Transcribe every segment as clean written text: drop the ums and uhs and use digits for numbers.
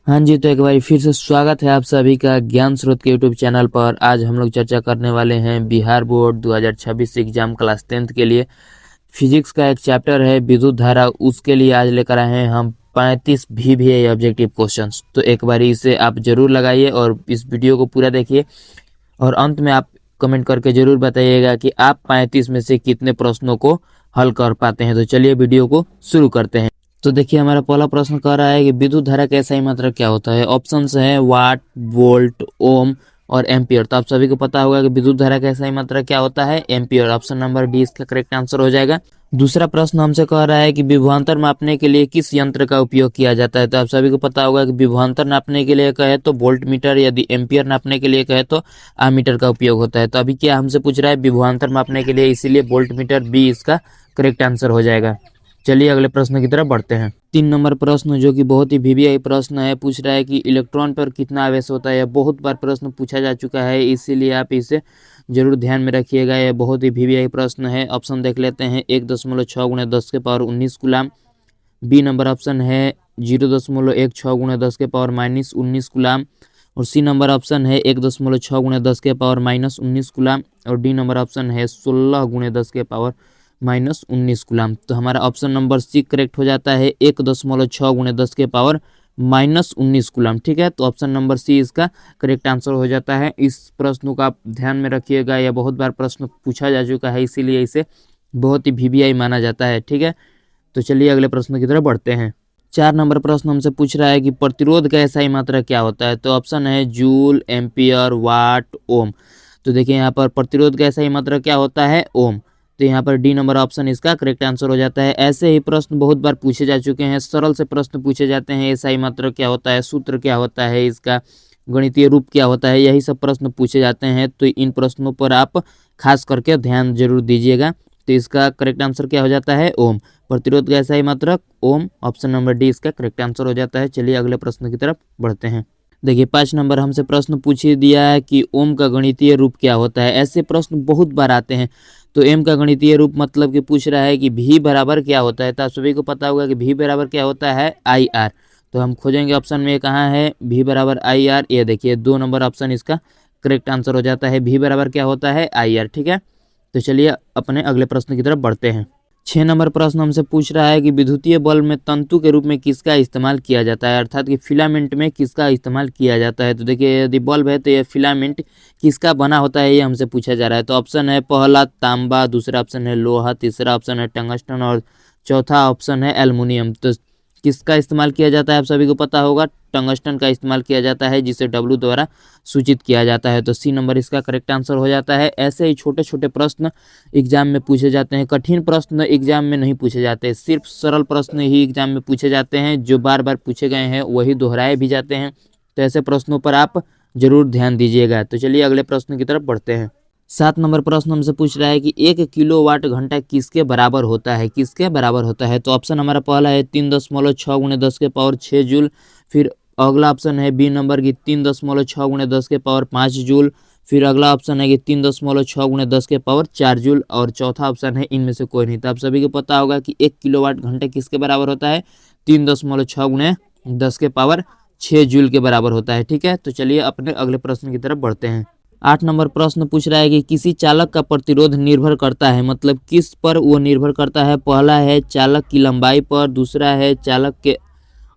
हाँ जी, तो एक बार फिर से स्वागत है आप सभी का ज्ञान स्रोत के यूट्यूब चैनल पर। आज हम लोग चर्चा करने वाले हैं Bihar board 2026 exam class 10th के लिए फिजिक्स का एक चैप्टर है विद्युत धारा। उसके लिए आज लेकर आए हैं हम 35 VVI ऑब्जेक्टिव क्वेश्चंस। तो एक बार इसे आप जरूर लगाइए और इस वीडियो को पूरा देखिए और अंत में आप कमेंट करके जरूर बताइएगा कि आप 35 में से कितने प्रश्नों को हल कर पाते हैं। तो चलिए वीडियो को शुरू करते हैं। तो देखिए हमारा पहला प्रश्न कह रहा है कि विद्युत धारा का SI मात्रक क्या होता है। ऑप्शंस है वाट, वोल्ट, ओम और एम्पियर। तो आप सभी को पता होगा कि विद्युत धारा का SI मात्रक क्या होता है, एम्पियर। ऑप्शन नंबर डी इसका करेक्ट आंसर हो जाएगा। दूसरा प्रश्न हमसे कह रहा है कि विभवांतर मापने के लिए किस यंत्र का उपयोग किया जाता है। तो आप सभी को पता होगा कि विभवांतर नापने के लिए कहे तो वोल्ट मीटर, यदि एम्पियर नापने के लिए कहे तो आमीटर का उपयोग होता है। तो अभी क्या हमसे पूछ रहा है, विभवांतर मापने के लिए, इसीलिए वोल्ट मीटर बी इसका करेक्ट आंसर हो जाएगा। चलिए अगले प्रश्न की तरफ बढ़ते हैं। 3 नंबर प्रश्न जो कि बहुत ही VVI प्रश्न है, पूछ रहा है कि इलेक्ट्रॉन पर कितना आवेश होता है। बहुत बार प्रश्न पूछा जा चुका है, इसीलिए आप इसे जरूर ध्यान में रखिएगा। यह बहुत ही VVI प्रश्न है। ऑप्शन देख लेते हैं। 1.6 × 10 के power 19 coulomb. B number option है 0.16 × 10 के पावर -19 कूलाम। और सी नंबर ऑप्शन है 1.6 × 10 के पावर -19 कूलाम। और डी नंबर ऑप्शन है 16 × 10 के पावर -19 कूलाम। तो हमारा ऑप्शन नंबर सी करेक्ट हो जाता है, 1.6 × 10 के पावर -19 कूलाम। ठीक है, तो ऑप्शन नंबर सी इसका करेक्ट आंसर हो जाता है। इस प्रश्न को आप ध्यान में रखिएगा, यह बहुत बार प्रश्न पूछा जा चुका है, इसीलिए इसे बहुत ही VVI माना जाता है। ठीक है, तो चलिए अगले प्रश्न की तरफ बढ़ते हैं। 4 नंबर प्रश्न हमसे पूछ रहा है कि प्रतिरोध का SI मात्रक क्या होता है। तो ऑप्शन है जूल, एम्पियर, वाट, ओम। तो देखिए यहाँ पर प्रतिरोध का SI मात्रक क्या होता है, ओम। तो यहाँ पर डी नंबर ऑप्शन इसका करेक्ट आंसर हो जाता है। ऐसे ही प्रश्न बहुत बार पूछे जा चुके हैं, सरल से प्रश्न पूछे जाते हैं। SI मात्रक क्या होता है, सूत्र क्या होता है, इसका गणितीय रूप क्या होता है, यही सब प्रश्न पूछे जाते हैं। तो इन प्रश्नों पर आप खास करके ध्यान जरूर दीजिएगा। तो इसका करेक्ट आंसर क्या हो जाता है, ओम। प्रतिरोध का SI मात्रक ओम। ऑप्शन नंबर डी इसका करेक्ट आंसर हो जाता है। चलिए अगले प्रश्न की तरफ बढ़ते हैं। देखिए 5 नंबर हमसे प्रश्न पूछ दिया है कि ओम का गणितीय रूप क्या होता है। ऐसे प्रश्न बहुत बार आते हैं। तो एम का गणितीय रूप मतलब कि पूछ रहा है कि भी बराबर क्या होता है। तो आप सभी को पता होगा कि भी बराबर क्या होता है, IR। तो हम खोजेंगे ऑप्शन में कहाँ है, भी बराबर IR। ये देखिए 2 नंबर ऑप्शन इसका करेक्ट आंसर हो जाता है। भी बराबर क्या होता है, IR। ठीक है, तो चलिए अपने अगले प्रश्न की तरफ बढ़ते हैं। 6 नंबर प्रश्न हमसे पूछ रहा है कि विद्युतीय बल्ब में तंतु के रूप में किसका इस्तेमाल किया जाता है, अर्थात कि फिलामेंट में किसका इस्तेमाल किया जाता है। तो देखिए यदि बल्ब है तो यह फिलामेंट किसका बना होता है, ये हमसे पूछा जा रहा है। तो ऑप्शन है पहला तांबा, दूसरा ऑप्शन है लोहा, तीसरा ऑप्शन है टंगस्टन और चौथा ऑप्शन है एल्युमिनियम। तो किसका इस्तेमाल किया जाता है, आप सभी को पता होगा, टंगस्टन का इस्तेमाल किया जाता है, जिसे W द्वारा सूचित किया जाता है। तो सी नंबर इसका करेक्ट आंसर हो जाता है। ऐसे ही छोटे छोटे प्रश्न एग्जाम में पूछे जाते हैं, कठिन प्रश्न एग्जाम में नहीं पूछे जाते, सिर्फ सरल प्रश्न ही एग्जाम में पूछे जाते हैं। जो बार बार पूछे गए हैं वही दोहराए भी जाते हैं। तो ऐसे प्रश्नों पर आप जरूर ध्यान दीजिएगा। तो चलिए अगले प्रश्न की तरफ बढ़ते हैं। 7 नंबर प्रश्न हमसे पूछ रहा है कि 1 किलोवाट घंटा किसके बराबर होता है, किसके बराबर होता है। तो ऑप्शन हमारा पहला है 3.6 × 10 के पावर 6 जूल। फिर अगला ऑप्शन है बी नंबर की 3.6 × 10 के पावर 5 जूल। फिर अगला ऑप्शन है कि 3.6 × 10 के पावर 4 जूल। और चौथा ऑप्शन है इनमें से कोई नहीं। तो आप सभी को पता होगा कि 1 किलोवाट घंटे किसके बराबर होता है, 3.6 × 10 के पावर 6 जूल के बराबर होता है। ठीक है, तो चलिए अपने अगले प्रश्न की तरफ बढ़ते हैं। 8 नंबर प्रश्न पूछ रहा है कि किसी चालक का प्रतिरोध निर्भर करता है, मतलब किस पर वो निर्भर करता है। पहला है चालक की लंबाई पर, दूसरा है चालक के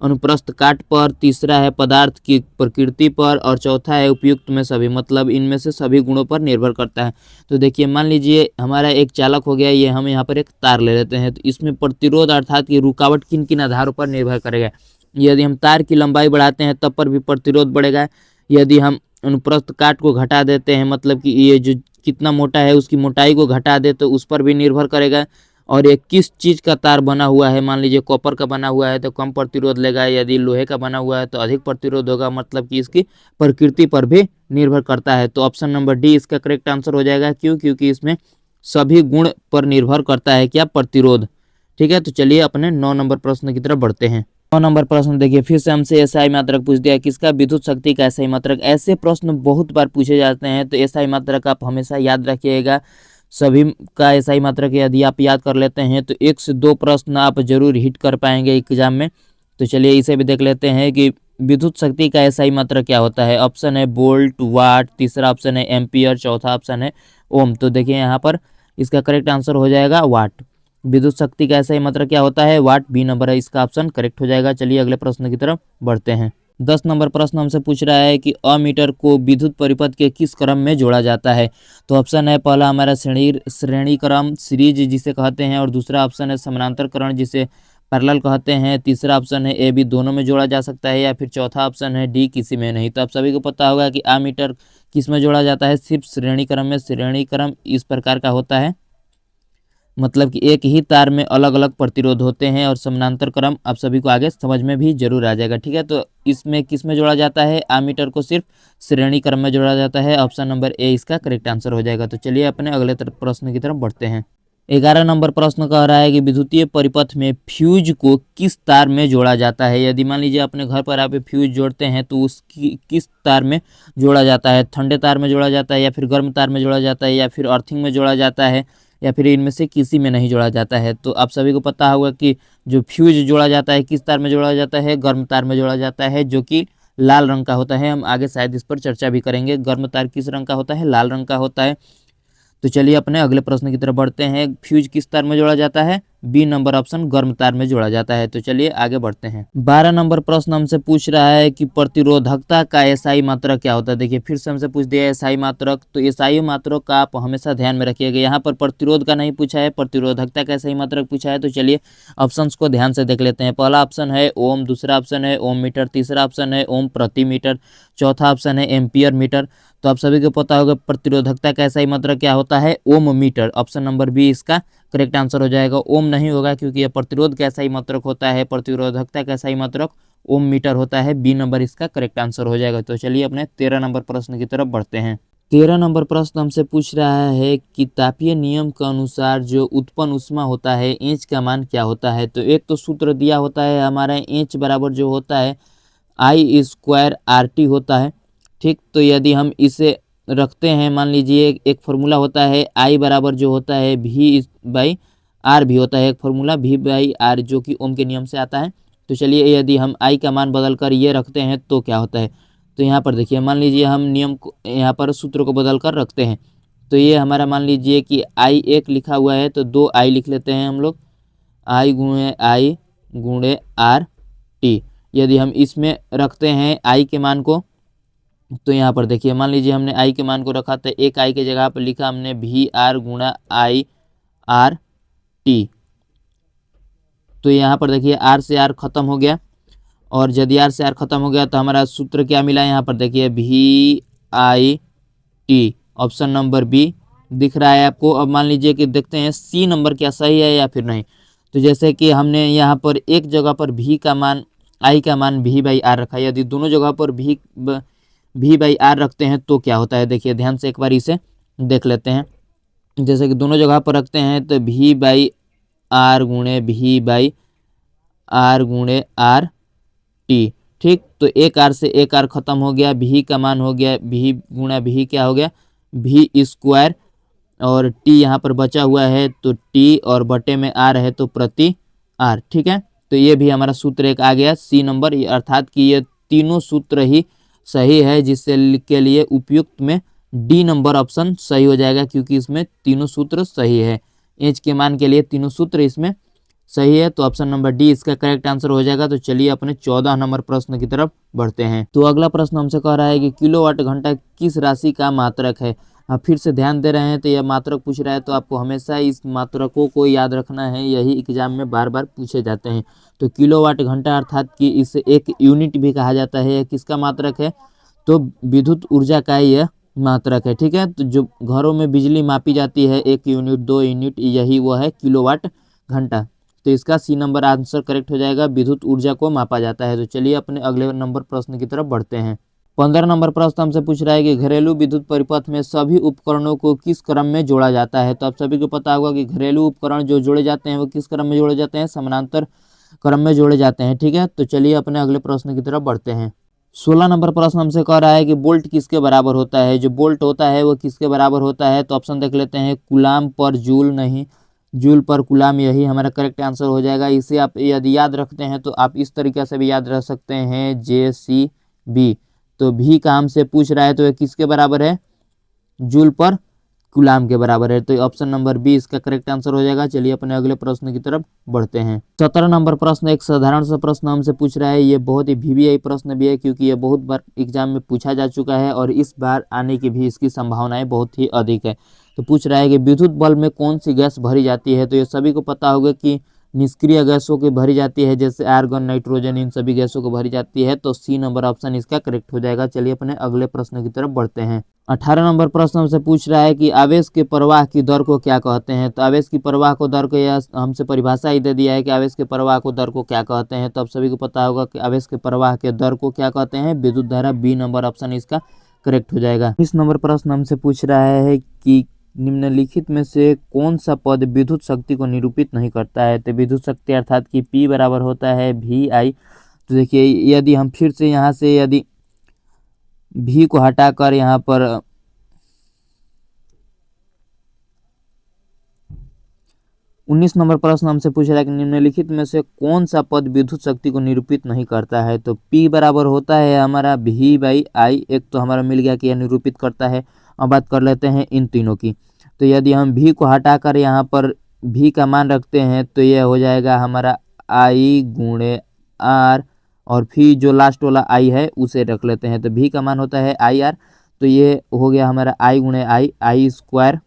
अनुप्रस्थ काट पर, तीसरा है पदार्थ की प्रकृति पर और चौथा है उपयुक्त में सभी, मतलब इनमें से सभी गुणों पर निर्भर करता है। तो देखिए मान लीजिए हमारा एक चालक हो गया, ये हम यहाँ पर एक तार ले लेते हैं। तो इसमें प्रतिरोध अर्थात कि रुकावट किन किन आधारों पर निर्भर करेगा। यदि हम तार की लंबाई बढ़ाते हैं तब पर भी प्रतिरोध बढ़ेगा। यदि हम अनुप्रस्थ काट को घटा देते हैं, मतलब कि ये जो कितना मोटा है उसकी मोटाई को घटा दे, तो उस पर भी निर्भर करेगा। और ये किस चीज़ का तार बना हुआ है, मान लीजिए कॉपर का बना हुआ है तो कम प्रतिरोध लेगा, यदि लोहे का बना हुआ है तो अधिक प्रतिरोध होगा, मतलब कि इसकी प्रकृति पर भी निर्भर करता है। तो ऑप्शन नंबर डी इसका करेक्ट आंसर हो जाएगा। क्यों, क्योंकि इसमें सभी गुण पर निर्भर करता है क्या, प्रतिरोध। ठीक है, तो चलिए अपने 9 नंबर प्रश्न की तरफ बढ़ते हैं। 9 नंबर प्रश्न देखिए फिर से हमसे SI मात्रक पूछ दिया, किसका विद्युत शक्ति का SI मात्रक। ऐसे प्रश्न बहुत बार पूछे जाते हैं, तो SI मात्रक आप हमेशा याद रखिएगा। सभी का SI मात्रक यदि आप याद कर लेते हैं तो 1 से 2 प्रश्न आप जरूर हिट कर पाएंगे एग्जाम में। तो चलिए इसे भी देख लेते हैं कि विद्युत शक्ति का एसआई मात्रक क्या होता है? ऑप्शन है वोल्ट, वाट, तीसरा ऑप्शन है एम्पियर, चौथा ऑप्शन है ओम। तो देखिए यहाँ पर इसका करेक्ट आंसर हो जाएगा वाट। विद्युत शक्ति का एसआई मात्रक क्या होता है? वाट। बी नंबर है इसका ऑप्शन करेक्ट हो जाएगा। चलिए अगले प्रश्न की तरफ बढ़ते हैं। 10 नंबर प्रश्न हमसे पूछ रहा है कि अमीटर को विद्युत परिपथ के किस क्रम में जोड़ा जाता है? तो ऑप्शन है पहला हमारा श्रेणी क्रम, सीरीज जिसे कहते हैं, और दूसरा ऑप्शन है समानांतरकरण जिसे पैरेलल कहते हैं, तीसरा ऑप्शन है ए बी दोनों में जोड़ा जा सकता है, या फिर चौथा ऑप्शन है डी किसी में नहीं। तो आप सभी को पता होगा कि अमीटर किस में जोड़ा जाता है? सिर्फ श्रेणी क्रम में। श्रेणी क्रम इस प्रकार का होता है, मतलब कि एक ही तार में अलग अलग प्रतिरोध होते हैं, और समानांतर क्रम आप सभी को आगे समझ में भी जरूर आ जाएगा। ठीक है, तो इसमें किस में जोड़ा जाता है? अमीटर को सिर्फ श्रेणी क्रम में जोड़ा जाता है। ऑप्शन नंबर ए इसका करेक्ट आंसर हो जाएगा। तो चलिए अपने अगले प्रश्न की तरफ बढ़ते हैं। 11 नंबर प्रश्न कह रहा है कि विद्युतीय परिपथ में फ्यूज को किस तार में जोड़ा जाता है? यदि मान लीजिए अपने घर पर आप फ्यूज जोड़ते हैं तो उसकी किस तार में जोड़ा जाता है? ठंडे तार में जोड़ा जाता है, या फिर गर्म तार में जोड़ा जाता है, या फिर अर्थिंग में जोड़ा जाता है, या फिर इनमें से किसी में नहीं जोड़ा जाता है? तो आप सभी को पता होगा कि जो फ्यूज जोड़ा जाता है किस तार में जोड़ा जाता है? गर्म तार में जोड़ा जाता है, जो कि लाल रंग का होता है। हम आगे शायद इस पर चर्चा भी करेंगे। गर्म तार किस रंग का होता है? लाल रंग का होता है। तो चलिए अपने अगले प्रश्न की तरफ बढ़ते हैं। फ्यूज किस तार में जोड़ा जाता है? बी नंबर ऑप्शन गर्म तार में जोड़ा जाता है। तो चलिए आगे बढ़ते हैं। 12 नंबर प्रश्न हमसे पूछ रहा है कि प्रतिरोधकता का एसआई मात्रक क्या होता है? देखिए फिर से हमसे पूछ दिया एसआई मात्रक। तो एसआई मात्रक का आप हमेशा ध्यान में रखिएगा। यहाँ पर प्रतिरोध का नहीं पूछा है, प्रतिरोधकता का एसआई मात्रक पूछा है। तो चलिए ऑप्शंस को ध्यान से देख लेते हैं। पहला ऑप्शन है ओम, दूसरा ऑप्शन है ओम मीटर, तीसरा ऑप्शन है ओम प्रति मीटर, चौथा ऑप्शन है एम्पियर मीटर। तो आप सभी को पता होगा प्रतिरोधकता का एसआई मात्रक क्या होता है? ओम मीटर। ऑप्शन नंबर बी इसका करेक्ट आंसर हो जाएगा। ओम नहीं होगा क्योंकि यह प्रतिरोध का एसआई मात्रक होता है, प्रतिरोधकता का एसआई मात्रक ओम मीटर होता है। बी नंबर इसका करेक्ट आंसर हो जाएगा। तो चलिए अपने 13 नंबर प्रश्न की तरफ बढ़ते हैं। 13 नंबर प्रश्न हमसे पूछ रहा है कि तापीय नियम के अनुसार जो उत्पन्न ऊष्मा होता है एच का मान क्या होता है? तो एक तो सूत्र दिया होता है हमारा एच बराबर जो होता है आई स्क्वायर आर टी होता है। ठीक, तो यदि हम इसे रखते हैं, मान लीजिए एक फार्मूला होता है आई बराबर जो होता है वी बाई आर भी होता है एक फार्मूला वी बाई आर, जो कि ओम के नियम से आता है। तो चलिए यदि हम आई का मान बदल कर ये रखते हैं तो क्या होता है? तो यहाँ पर देखिए मान लीजिए हम नियम को यहाँ पर सूत्र को बदल कर रखते हैं, तो ये हमारा मान लीजिए कि आई एक लिखा हुआ है तो 2 आई लिख लेते हैं हम लोग, आई गुणे आर टी। यदि हम इसमें रखते हैं आई के मान को, तो यहाँ पर देखिए मान लीजिए हमने आई के मान को रखा तो एक आई के जगह पर लिखा हमने वी आर गुणा आई आर टी। तो यहाँ पर देखिए आर से आर खत्म हो गया, और यदि आर से आर खत्म हो गया तो हमारा सूत्र क्या मिला? यहाँ पर देखिए V I T. Option number B दिख रहा है आपको। अब मान लीजिए कि देखते हैं सी नंबर क्या सही है या फिर नहीं। तो जैसे कि हमने यहाँ पर एक जगह पर भी का मान आई का मान वी बाई आर रखा है, यदि दोनों जगह पर वी बाई आर रखते हैं तो क्या होता है? देखिए ध्यान से एक बार इसे देख लेते हैं। जैसे कि दोनों जगह पर रखते हैं तो वी बाई आर गुणे वी बाई आर गुणे आर टी। ठीक, तो एक आर से एक आर खत्म हो गया, वी का मान हो गया वी गुणा वी क्या हो गया? वी स्क्वायर, और टी यहाँ पर बचा हुआ है तो टी, और बटे में आर है तो प्रति आर। ठीक है, तो ये भी हमारा सूत्र एक आ गया सी नंबर, अर्थात कि ये तीनों सूत्र ही सही है, जिससे के लिए उपयुक्त में डी नंबर ऑप्शन सही हो जाएगा, क्योंकि इसमें तीनों सूत्र सही है। एच के मान के लिए तीनों सूत्र इसमें सही है, तो ऑप्शन नंबर डी इसका करेक्ट आंसर हो जाएगा। तो चलिए अपने 14 नंबर प्रश्न की तरफ बढ़ते हैं। तो अगला प्रश्न हमसे कह रहा है कि किलोवाट घंटा किस राशि का मात्रक है? आप फिर से ध्यान दे रहे हैं तो यह मात्रक पूछ रहा है, तो आपको हमेशा इस मात्रकों को याद रखना है, यही एग्जाम में बार बार पूछे जाते हैं। तो किलोवाट घंटा अर्थात कि इसे एक यूनिट भी कहा जाता है, किसका मात्रक है? तो विद्युत ऊर्जा का यह मात्रक है। ठीक है, तो जो घरों में बिजली मापी जाती है 1 यूनिट 2 यूनिट, यही वो है किलोवाट घंटा। तो इसका सी नंबर आंसर करेक्ट हो जाएगा, विद्युत ऊर्जा को मापा जाता है। तो चलिए अपने अगले नंबर प्रश्न की तरफ बढ़ते हैं। 15 नंबर प्रश्न हमसे पूछ रहा है कि घरेलू विद्युत परिपथ में सभी उपकरणों को किस क्रम में जोड़ा जाता है? तो आप सभी को पता होगा कि घरेलू उपकरण जो जोड़े जाते हैं वो किस क्रम में जोड़े जाते हैं? समानांतर क्रम में जोड़े जाते हैं। ठीक है, तो चलिए अपने अगले प्रश्न की तरफ बढ़ते हैं। 16 नंबर प्रश्न हमसे कह रहा है कि बोल्ट किसके बराबर होता है? जो बोल्ट होता है वो किसके बराबर होता है? तो ऑप्शन देख लेते हैं, कूलाम पर जूल नहीं, जूल पर कूलाम, यही हमारा करेक्ट आंसर हो जाएगा। इसे आप यदि याद रखते हैं तो आप इस तरीके से भी याद रख सकते हैं JCB। तो भी का हमसे पूछ रहा है तो ये किसके बराबर है, जूल पर कूलाम के बराबर है। तो ऑप्शन नंबर बी इसका करेक्ट आंसर हो जाएगा। चलिए अपने अगले प्रश्न की तरफ बढ़ते हैं। 17 नंबर प्रश्न एक साधारण सा प्रश्न हमसे पूछ रहा है। ये बहुत ही VVI प्रश्न भी है क्योंकि ये बहुत बार एग्जाम में पूछा जा चुका है और इस बार आने की भी इसकी संभावनाएं बहुत ही अधिक है। तो पूछ रहा है कि विद्युत बल्ब में कौन सी गैस भरी जाती है। तो ये सभी को पता होगा कि निष्क्रिय गैसों की भरी जाती है, जैसे आर्गन, नाइट्रोजन, इन सभी गैसों को भरी जाती है। तो सी नंबर ऑप्शन इसका करेक्ट हो जाएगा। चलिए अपने अगले प्रश्न की तरफ बढ़ते हैं। 18 नंबर प्रश्न हमसे पूछ रहा है कि आवेश के प्रवाह की दर को क्या कहते हैं। तो आवेश की प्रवाह को दर को यह हमसे परिभाषा ही दे दिया है कि आवेश के प्रवाह को दर को क्या कहते हैं। तो अब सभी को पता होगा कि आवेश के प्रवाह के दर को क्या कहते हैं, विद्युत धारा। बी नंबर ऑप्शन इसका करेक्ट हो जाएगा। इस नंबर प्रश्न हमसे पूछ रहा है कि निम्नलिखित में से कौन सा पद विद्युत शक्ति को निरूपित नहीं करता है। तो विद्युत शक्ति अर्थात कि P बराबर होता है VI। तो देखिए यदि हम फिर से यहाँ से यदि V को हटाकर यहाँ पर 19 नंबर प्रश्न हमसे पूछ रहा है कि निम्नलिखित में से कौन सा पद विद्युत शक्ति को निरूपित नहीं करता है। तो P बराबर होता है हमारा V/I। एक तो हमारा मिल गया कि यह निरूपित करता है। अब बात कर लेते हैं इन तीनों की। तो यदि हम V को हटाकर यहाँ पर V का मान रखते हैं तो यह हो जाएगा हमारा I/R और फिर जो लास्ट वाला I है उसे रख लेते हैं। तो V का मान होता है IR। तो ये हो गया हमारा I स्क्वायर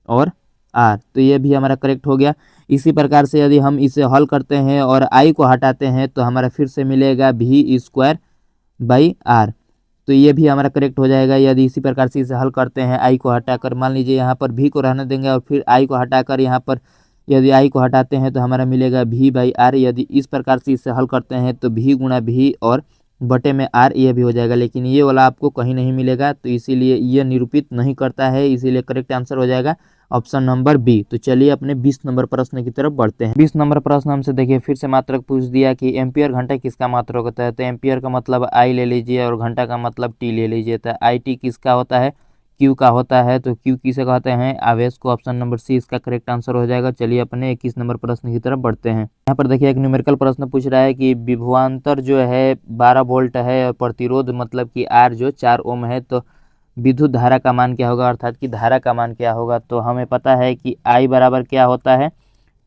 और R। तो ये भी हमारा करेक्ट हो गया। इसी प्रकार से यदि हम इसे हल करते हैं और I को हटाते हैं तो हमारा फिर से मिलेगा V²/R। तो ये भी हमारा करेक्ट हो जाएगा। यदि इसी प्रकार से इसे हल करते हैं, I को हटाकर, मान लीजिए यहाँ पर V को रहने देंगे और फिर I को हटाकर यहाँ पर यदि I को हटाते हैं तो हमारा मिलेगा V/R। यदि इस प्रकार से इसे हल करते हैं तो V×V और बटे में R ये भी हो जाएगा, लेकिन ये वाला आपको कहीं नहीं मिलेगा। तो इसीलिए ये निरूपित नहीं करता है, इसीलिए करेक्ट आंसर हो जाएगा ऑप्शन नंबर बी। तो चलिए अपने 20 नंबर प्रश्न की तरफ बढ़ते हैं। 20 नंबर प्रश्न हमसे देखिए फिर से मात्रक पूछ दिया कि एम्पियर घंटा किसका मात्रक होता है। तो एम्पियर का मतलब I ले लीजिए और घंटा का मतलब T ले लीजिए। तो IT किसका होता है, Q का होता है। तो Q किसे कहते हैं, आवेश को। ऑप्शन नंबर सी इसका करेक्ट आंसर हो जाएगा। चलिए अपने 21 नंबर प्रश्न की तरफ बढ़ते हैं। यहाँ पर देखिए एक न्यूमेरिकल प्रश्न पूछ रहा है कि विभवांतर जो है 12 वोल्ट है और प्रतिरोध मतलब कि R जो 4 ओम है। तो विद्युत धारा का मान क्या होगा, अर्थात कि धारा का मान क्या होगा। तो हमें पता है कि I बराबर क्या होता है।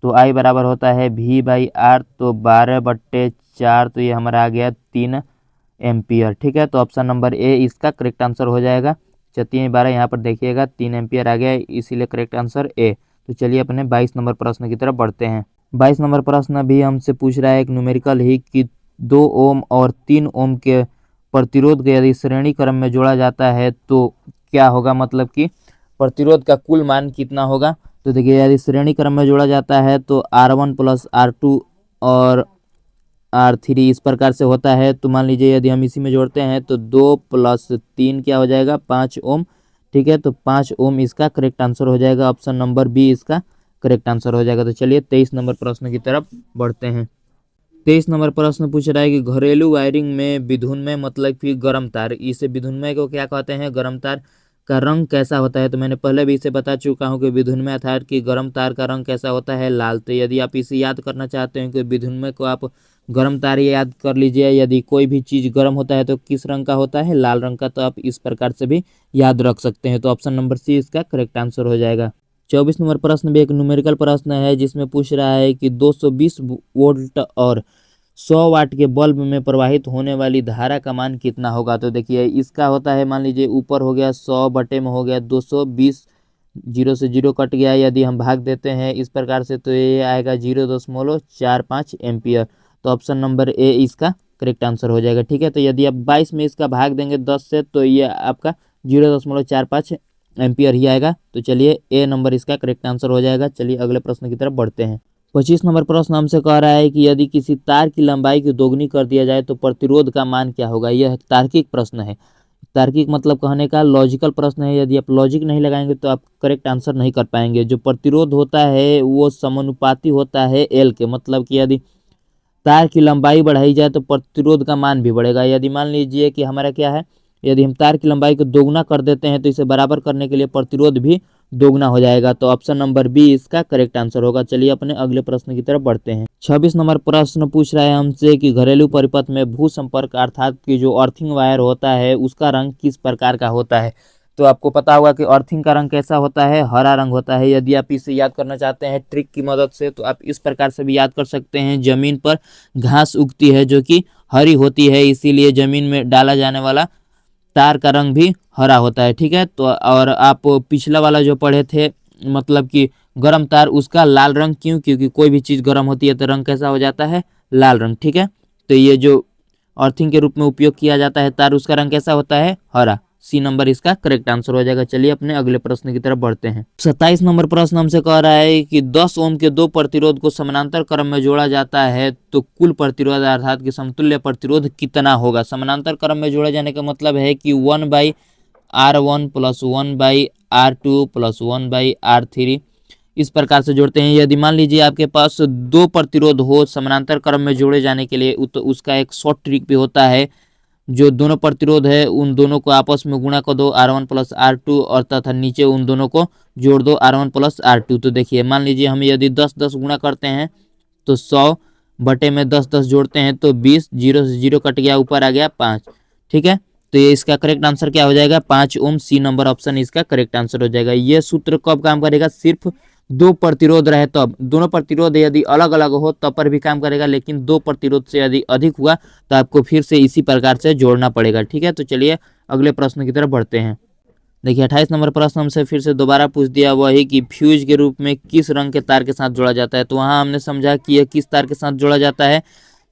तो I बराबर होता है V/R। तो 12/4 तो ये हमारा आ गया 3 एम्पियर। ठीक है, तो ऑप्शन नंबर ए इसका करेक्ट आंसर हो जाएगा। 3/12 यहाँ पर देखिएगा 3 एम्पियर आ गया, इसीलिए करेक्ट आंसर ए। तो चलिए अपने 22 नंबर प्रश्न की तरफ बढ़ते हैं। 22 नंबर प्रश्न भी हमसे पूछ रहा है एक न्यूमेरिकल ही कि 2 ओम और 3 ओम के प्रतिरोध को यदि श्रेणी क्रम में जोड़ा जाता है तो क्या होगा, मतलब कि प्रतिरोध का कुल मान कितना होगा। तो देखिए यदि श्रेणी क्रम में जोड़ा जाता है तो R1 + R2 और R3 इस प्रकार से होता है। तो मान लीजिए यदि हम इसी में जोड़ते हैं तो 2 + 3 क्या हो जाएगा, 5 ओम। ठीक है, तो 5 ओम इसका करेक्ट आंसर हो जाएगा। ऑप्शन नंबर बी इसका करेक्ट आंसर हो जाएगा। तो चलिए 23 नंबर प्रश्न की तरफ बढ़ते हैं। 23 नंबर प्रश्न पूछ रहा है कि घरेलू वायरिंग में विधुन्मय मतलब कि गर्म तार, इसे विधुन्मय को क्या कहते हैं, गर्म तार का रंग कैसा होता है। तो मैंने पहले भी इसे बता चुका हूँ कि विधुन्मय अर्थात कि गर्म तार का रंग कैसा होता है, लाल। तो यदि आप इसे याद करना चाहते हैं कि विधुन्मय को आप गर्म तार याद कर लीजिए। यदि कोई भी चीज़ गर्म होता है तो किस रंग का होता है, लाल रंग का। तो आप इस प्रकार से भी याद रख सकते हैं। तो ऑप्शन नंबर सी इसका करेक्ट आंसर हो जाएगा। 24 नंबर प्रश्न भी एक न्यूमेरिकल प्रश्न है जिसमें पूछ रहा है कि 220 वोल्ट और 100 वाट के बल्ब में प्रवाहित होने वाली धारा का मान कितना होगा। तो देखिए इसका होता है, मान लीजिए ऊपर हो गया 100 बटे में हो गया 220, 0 से 0 कट गया। यदि हम भाग देते हैं इस प्रकार से तो ये आएगा 0.45 एम्पियर। तो ऑप्शन नंबर ए इसका करेक्ट आंसर हो जाएगा। ठीक है, तो यदि आप 22 में इसका भाग देंगे 10 से तो ये आपका 0.45 एम्पियर ही आएगा। तो चलिए ए नंबर इसका करेक्ट आंसर हो जाएगा। चलिए अगले प्रश्न की तरफ बढ़ते हैं। 25 नंबर प्रश्न हमसे कह रहा है कि यदि किसी तार की लंबाई की दोगुनी कर दिया जाए तो प्रतिरोध का मान क्या होगा। यह तार्किक प्रश्न है। तार्किक मतलब कहने का लॉजिकल प्रश्न है। यदि आप लॉजिक नहीं लगाएंगे तो आप करेक्ट आंसर नहीं कर पाएंगे। जो प्रतिरोध होता है वो समानुपाती होता है एल के, मतलब कि यदि तार की लंबाई बढ़ाई जाए तो प्रतिरोध का मान भी बढ़ेगा। यदि मान लीजिए कि हमारा क्या है, यदि हम तार की लंबाई को दोगुना कर देते हैं तो इसे बराबर करने के लिए प्रतिरोध भी दोगुना हो जाएगा। तो ऑप्शन नंबर बी इसका करेक्ट आंसर होगा। चलिए अपने अगले प्रश्न की तरफ बढ़ते हैं। 26 नंबर प्रश्न पूछ रहा है हमसे कि घरेलू परिपथ में भू संपर्क अर्थात कि जो अर्थिंग वायर होता है उसका रंग किस प्रकार का होता है। तो आपको पता होगा कि अर्थिंग का रंग कैसा होता है, हरा रंग होता है। यदि आप इसे याद करना चाहते हैं ट्रिक की मदद से तो आप इस प्रकार से भी याद कर सकते हैं। जमीन पर घास उगती है जो कि हरी होती है, इसीलिए जमीन में डाला जाने वाला तार का रंग भी हरा होता है। ठीक है, तो और आप पिछला वाला जो पढ़े थे मतलब कि गर्म तार, उसका लाल रंग क्यों, क्योंकि कोई भी चीज़ गर्म होती है तो रंग कैसा हो जाता है, लाल रंग। ठीक है, तो ये जो अर्थिंग के रूप में उपयोग किया जाता है तार, उसका रंग कैसा होता है, हरा। सी नंबर इसका करेक्ट आंसर हो जाएगा। चलिए अपने अगले प्रश्न की तरफ बढ़ते हैं। 27 नंबर प्रश्न हमसे कह रहा है कि 10 ओम के दो प्रतिरोध को समानांतर क्रम में जोड़ा जाता है तो कुल प्रतिरोध अर्थात कि समतुल्य प्रतिरोध कितना होगा। समानांतर क्रम में जोड़े जाने का मतलब है कि 1/R1 + 1/R2 + 1/R3 इस प्रकार से जोड़ते हैं। यदि मान लीजिए आपके पास दो प्रतिरोध हो समानांतर क्रम में जोड़े जाने के लिए तो उसका एक शॉर्ट ट्रिक भी होता है। जो दोनों प्रतिरोध है उन दोनों को आपस में गुणा कर दो R1 + R2 और तथा नीचे उन दोनों को जोड़ दो R1 + R2। तो देखिए मान लीजिए हम यदि 10-10 गुणा करते हैं तो 100 बटे में 10-10 जोड़ते हैं तो 20, 0 से 0 कट गया, ऊपर आ गया 5। ठीक है, तो ये इसका करेक्ट आंसर क्या हो जाएगा, 5 ओम। सी नंबर ऑप्शन इसका करेक्ट आंसर हो जाएगा। ये सूत्र कब काम करेगा, सिर्फ दो प्रतिरोध रहे तब। दोनों प्रतिरोध यदि अलग अलग हो तब पर भी काम करेगा, लेकिन दो प्रतिरोध से यदि अधिक हुआ तो आपको फिर से इसी प्रकार से जोड़ना पड़ेगा। ठीक है, तो चलिए अगले प्रश्न की तरफ बढ़ते हैं। देखिए 28 नंबर प्रश्न हमसे फिर से दोबारा पूछ दिया, वही कि फ्यूज के रूप में किस रंग के तार के साथ जोड़ा जाता है। तो वहाँ हमने समझा कि यह किस तार के साथ जोड़ा जाता है,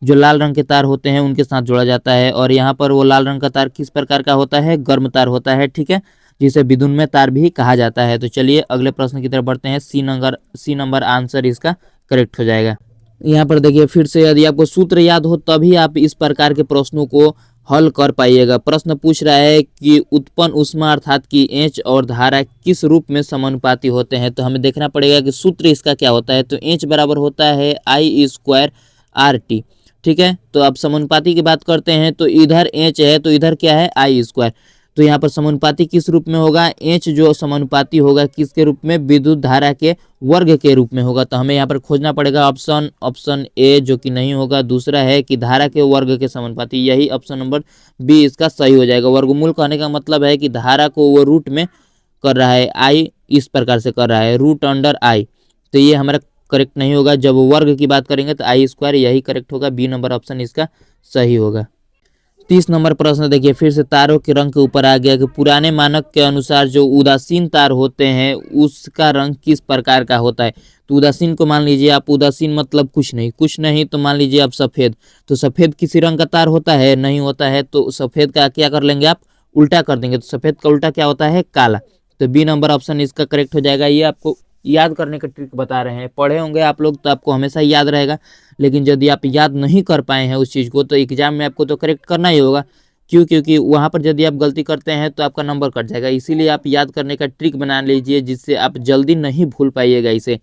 जो लाल रंग के तार होते हैं उनके साथ जोड़ा जाता है। और यहाँ पर वो लाल रंग का तार किस प्रकार का होता है, गर्म तार होता है। ठीक है, जिसे विद्युन्मय तार भी कहा जाता है। तो चलिए अगले प्रश्न की तरफ बढ़ते हैं। सी नंबर आंसर इसका करेक्ट हो जाएगा। यहाँ पर देखिए फिर से यदि आपको सूत्र याद हो तभी आप इस प्रकार के प्रश्नों को हल कर पाइएगा। प्रश्न पूछ रहा है कि उत्पन्न ऊष्मा अर्थात कि एच और धारा किस रूप में समानुपाती होते हैं। तो हमें देखना पड़ेगा कि सूत्र इसका क्या होता है। तो एच बराबर होता है I² RT। ठीक है, तो अब समानुपाती की बात करते हैं तो इधर एच है तो इधर क्या है, I²। तो यहाँ पर समानुपाती किस रूप में होगा, एच जो समानुपाती होगा किसके रूप में, विद्युत धारा के वर्ग के रूप में होगा। तो हमें यहाँ पर खोजना पड़ेगा ऑप्शन ए, जो कि नहीं होगा। दूसरा है कि धारा के वर्ग के समानुपाती, यही ऑप्शन नंबर बी इसका सही हो जाएगा। वर्गमूल कहने का मतलब है कि धारा को वो रूट में कर रहा है, आई इस प्रकार से कर रहा है, √I। तो ये हमारा करेक्ट नहीं होगा। जब वर्ग की बात करेंगे तो I², यही करेक्ट होगा। बी नंबर ऑप्शन इसका सही होगा। 30 नंबर प्रश्न देखिए फिर से तारों के रंग के ऊपर आ गया कि पुराने मानक के अनुसार जो उदासीन तार होते हैं उसका रंग किस प्रकार का होता है। तो उदासीन को मान लीजिए आप, उदासीन मतलब कुछ नहीं तो मान लीजिए आप सफ़ेद। तो सफ़ेद किसी रंग का तार होता है, नहीं होता है। तो सफ़ेद का क्या कर लेंगे आप, उल्टा कर देंगे। तो सफ़ेद का उल्टा क्या होता है, काला। तो बी नंबर ऑप्शन इसका करेक्ट हो जाएगा। ये आपको याद करने का ट्रिक बता रहे हैं। पढ़े होंगे आप लोग तो आपको हमेशा याद रहेगा, लेकिन यदि आप याद नहीं कर पाए हैं उस चीज़ को तो एग्जाम में आपको तो करेक्ट करना ही होगा। क्यों, क्योंकि वहाँ पर यदि आप गलती करते हैं तो आपका नंबर कट जाएगा। इसीलिए आप याद करने का ट्रिक बना लीजिए जिससे आप जल्दी नहीं भूल पाइएगा इसे।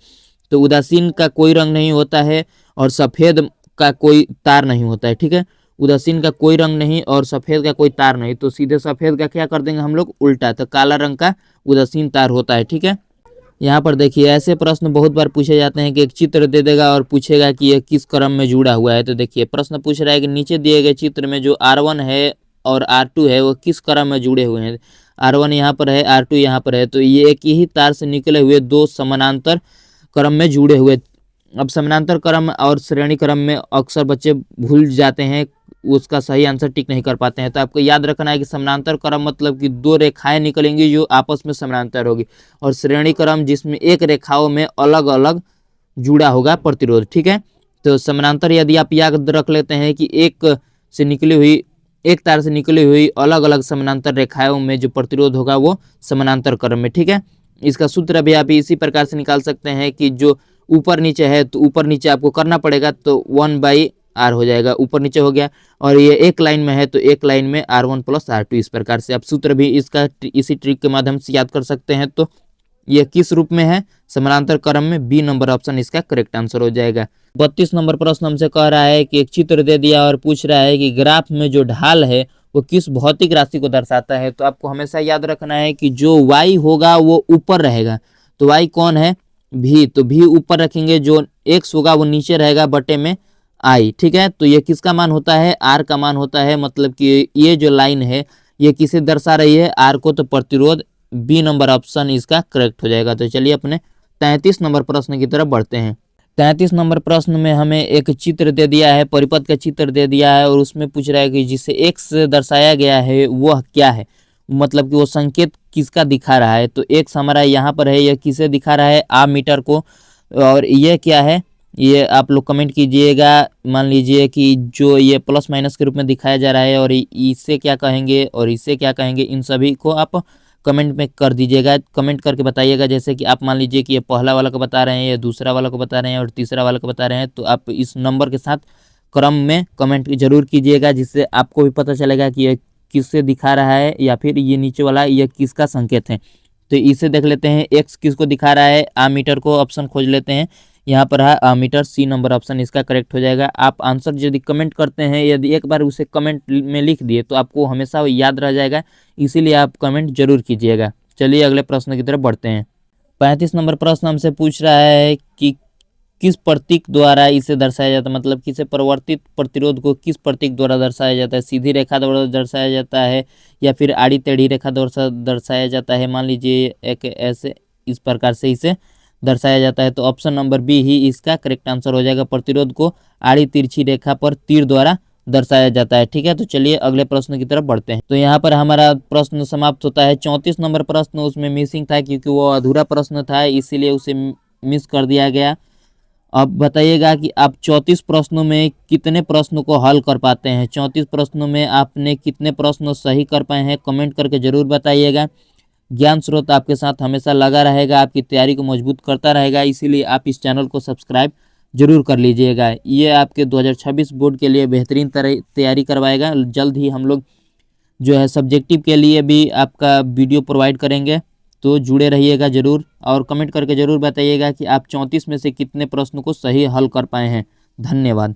तो उदासीन का कोई रंग नहीं होता है और सफ़ेद का कोई तार नहीं होता है। ठीक है, उदासीन का कोई रंग नहीं और सफ़ेद का कोई तार नहीं, तो सीधे सफ़ेद का क्या कर देंगे हम लोग, उल्टा। तो काला रंग का उदासीन तार होता है। ठीक है, यहाँ पर देखिए ऐसे प्रश्न बहुत बार पूछे जाते हैं कि एक चित्र दे देगा और पूछेगा कि यह किस क्रम में जुड़ा हुआ है। तो देखिए प्रश्न पूछ रहा है कि नीचे दिए गए चित्र में जो R1 है और R2 है वो किस क्रम में जुड़े हुए हैं। R1 यहाँ पर है, R2 यहाँ पर है, तो ये एक ही तार से निकले हुए दो समानांतर क्रम में जुड़े हुए। अब समानांतर क्रम और श्रेणी क्रम में अक्सर बच्चे भूल जाते हैं, उसका सही आंसर टिक नहीं कर पाते हैं। तो आपको याद रखना है कि समानांतर क्रम मतलब कि दो रेखाएं निकलेंगी जो आपस में समानांतर होगी, और श्रेणी क्रम जिसमें एक रेखाओं में अलग अलग जुड़ा होगा प्रतिरोध। ठीक है, तो समानांतर यदि आप याद रख लेते हैं कि एक तार से निकली हुई अलग अलग समानांतर रेखाओं में जो प्रतिरोध होगा वो समानांतर क्रम में। ठीक है, इसका सूत्र भी आप इसी प्रकार से निकाल सकते हैं कि जो ऊपर नीचे है तो ऊपर नीचे आपको करना पड़ेगा, तो 1/R हो जाएगा, ऊपर नीचे हो गया। और ये एक लाइन में है तो एक लाइन में R1 + R2, इस प्रकार से आप सूत्र भी इसका इसी ट्रिक के माध्यम से याद कर सकते हैं। तो ये किस रूप में है, समानांतर क्रम में। बी नंबर ऑप्शन इसका करेक्ट आंसर हो जाएगा। 32 नंबर प्रश्न हमसे कह रहा है कि एक चित्र दे दिया और पूछ रहा है कि ग्राफ में जो ढाल है वो किस भौतिक राशि को दर्शाता है। तो आपको हमेशा याद रखना है कि जो y होगा वो ऊपर रहेगा, तो y कौन है, v, तो v ऊपर रखेंगे, जो x होगा वो नीचे रहेगा बटे में i। ठीक है, तो ये किसका मान होता है, r का मान होता है। मतलब कि ये जो लाइन है ये किसे दर्शा रही है, r को, तो प्रतिरोध। बी नंबर ऑप्शन इसका करेक्ट हो जाएगा। तो चलिए अपने 33 नंबर प्रश्न की तरफ बढ़ते हैं। 33 नंबर प्रश्न में हमें एक चित्र दे दिया है, परिपथ का चित्र दे दिया है, और उसमें पूछ रहा है कि जिसे x से दर्शाया गया है वह क्या है, मतलब कि वो संकेत किसका दिखा रहा है। तो x हमारा यहाँ पर है, यह किसे दिखा रहा है, आमीटर को। और ये क्या है, ये आप लोग कमेंट कीजिएगा। मान लीजिए कि जो ये प्लस माइनस के रूप में दिखाया जा रहा है, और इसे क्या कहेंगे और इसे क्या कहेंगे, इन सभी को आप कमेंट में कर दीजिएगा, कमेंट करके बताइएगा। जैसे कि आप मान लीजिए कि ये पहला वाला को बता रहे हैं, ये दूसरा वाला को बता रहे हैं, और तीसरा वाला को बता रहे हैं, तो आप इस नंबर के साथ क्रम में कमेंट जरूर कीजिएगा, जिससे आपको भी पता चलेगा कि ये किससे दिखा रहा है, या फिर ये नीचे वाला ये किसका संकेत है। तो इसे देख लेते हैं, एक्स किसको दिखा रहा है, आमीटर को। ऑप्शन खोज लेते हैं, यहाँ पर है आमीटर, सी नंबर ऑप्शन इसका करेक्ट हो जाएगा। आप आंसर यदि कमेंट करते हैं, यदि एक बार उसे कमेंट में लिख दिए तो आपको हमेशा याद रह जाएगा, इसीलिए आप कमेंट जरूर कीजिएगा। चलिए अगले प्रश्न की तरफ बढ़ते हैं। 35 नंबर प्रश्न हमसे पूछ रहा है कि किस प्रतीक द्वारा इसे दर्शाया जाता है, मतलब किसे परिवर्तित प्रतिरोध को किस प्रतीक द्वारा दर्शाया जाता है, सीधी रेखा द्वारा दर्शाया जाता है या फिर आड़ी टेढ़ी रेखा द्वारा दर्शाया जाता है। मान लीजिए एक ऐसे इस प्रकार से इसे दर्शाया जाता है, तो ऑप्शन नंबर बी ही इसका करेक्ट आंसर हो जाएगा। प्रतिरोध को आड़ी तिरछी रेखा पर तीर द्वारा दर्शाया जाता है। ठीक है, तो चलिए अगले प्रश्न की तरफ बढ़ते हैं। तो यहाँ पर हमारा प्रश्न समाप्त होता है। 34 नंबर प्रश्न उसमें मिसिंग था, क्योंकि वो अधूरा प्रश्न था, इसीलिए उसे मिस कर दिया गया। अब बताइएगा कि आप 34 प्रश्नों में कितने प्रश्नों को हल कर पाते हैं। 34 प्रश्नों में आपने कितने प्रश्न सही कर पाए हैं, कमेंट करके जरूर बताइएगा। ज्ञान स्रोत आपके साथ हमेशा लगा रहेगा, आपकी तैयारी को मजबूत करता रहेगा, इसीलिए आप इस चैनल को सब्सक्राइब जरूर कर लीजिएगा। ये आपके 2026 बोर्ड के लिए बेहतरीन तरह तैयारी करवाएगा। जल्द ही हम लोग जो है सब्जेक्टिव के लिए भी आपका वीडियो प्रोवाइड करेंगे, तो जुड़े रहिएगा जरूर, और कमेंट करके जरूर बताइएगा कि आप 34 में से कितने प्रश्नों को सही हल कर पाए हैं। धन्यवाद।